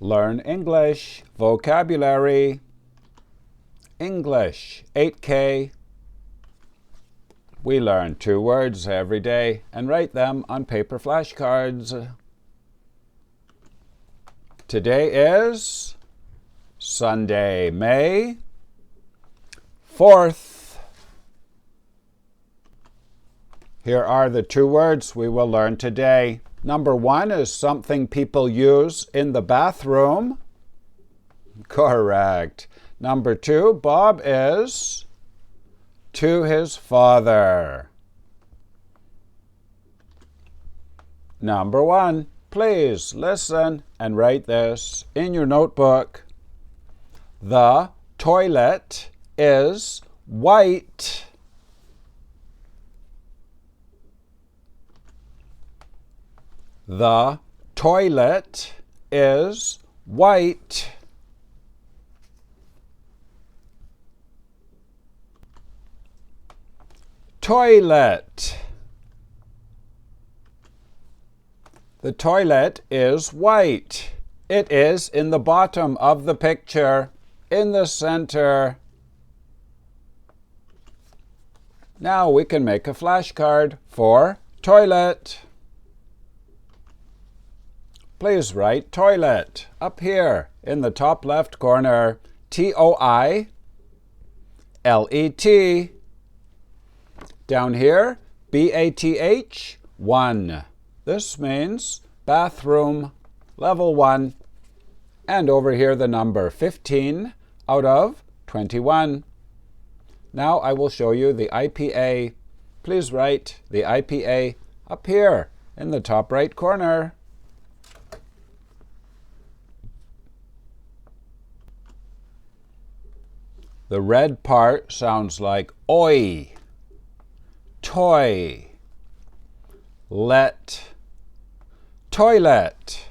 Learn English, vocabulary, English, 8K. We learn 2 words every day and write them on paper flashcards. Today is Sunday, May 4th. Here are the 2 words we will learn today. Number 1 is something people use in the bathroom. Correct. Number 2, Bob is to his father. Number 1, please listen and write this in your notebook. The toilet is white. The toilet is white. Toilet. The toilet is white. It is in the bottom of the picture, in the center. Now we can make a flashcard for toilet. Please write toilet up here in the top left corner. T-O-I-L-E-T. Down here, B-A-T-H, 1. This means bathroom, level 1. And over here the number 15 out of 21. Now I will show you the IPA. Please write the IPA up here in the top right corner. The red part sounds like oi, toy, let, toilet.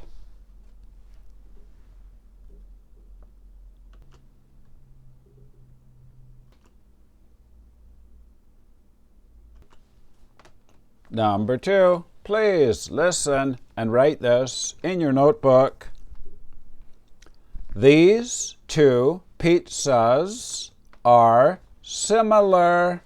Number 2, please listen and write this in your notebook. These 2 pizzas are similar.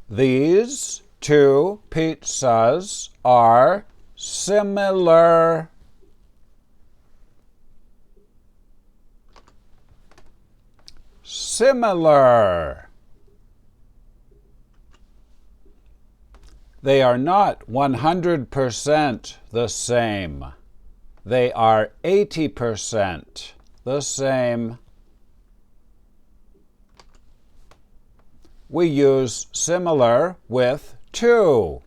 These 2 pizzas are similar. Similar. They are not 100% the same. They are 80% the same. We use similar with 2.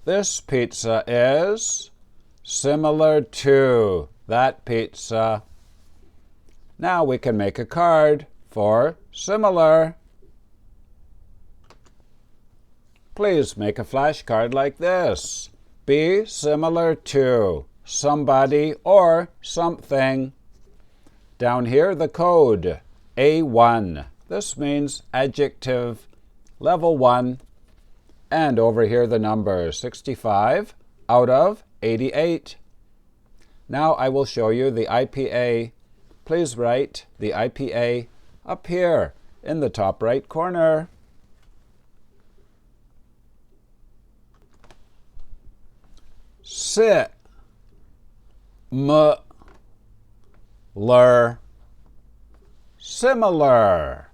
This pizza is similar to that pizza. Now we can make a card for similar. Please make a flashcard like this. Be similar to somebody or something. Down here the code, A1. This means adjective, level 1. And over here the number 65 out of 88. Now I will show you the IPA. Please write the IPA up here in the top right corner. Sit. M-lar. Similar.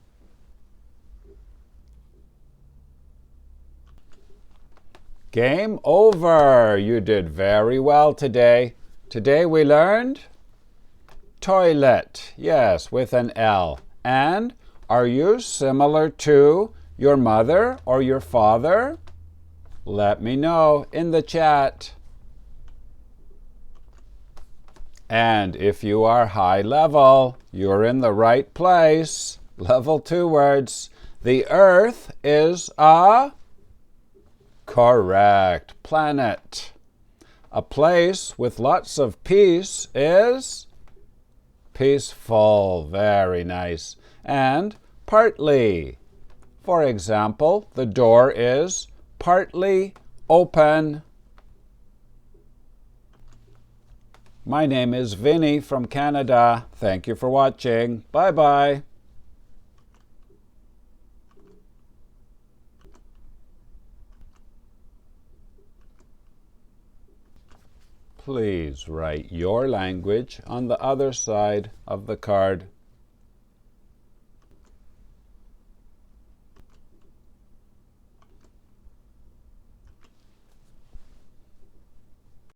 Game over. You did very well today. Today we learned toilet. Yes, with an L. And are you similar to your mother or your father? Let me know in the chat. And if you are high level, you're in the right place. Level 2 words. The Earth is a correct planet. A place with lots of peace is peaceful. Very nice. And partly. For example, the door is partly open. My name is Vinny from Canada. Thank you for watching. Bye-bye. Please write your language on the other side of the card.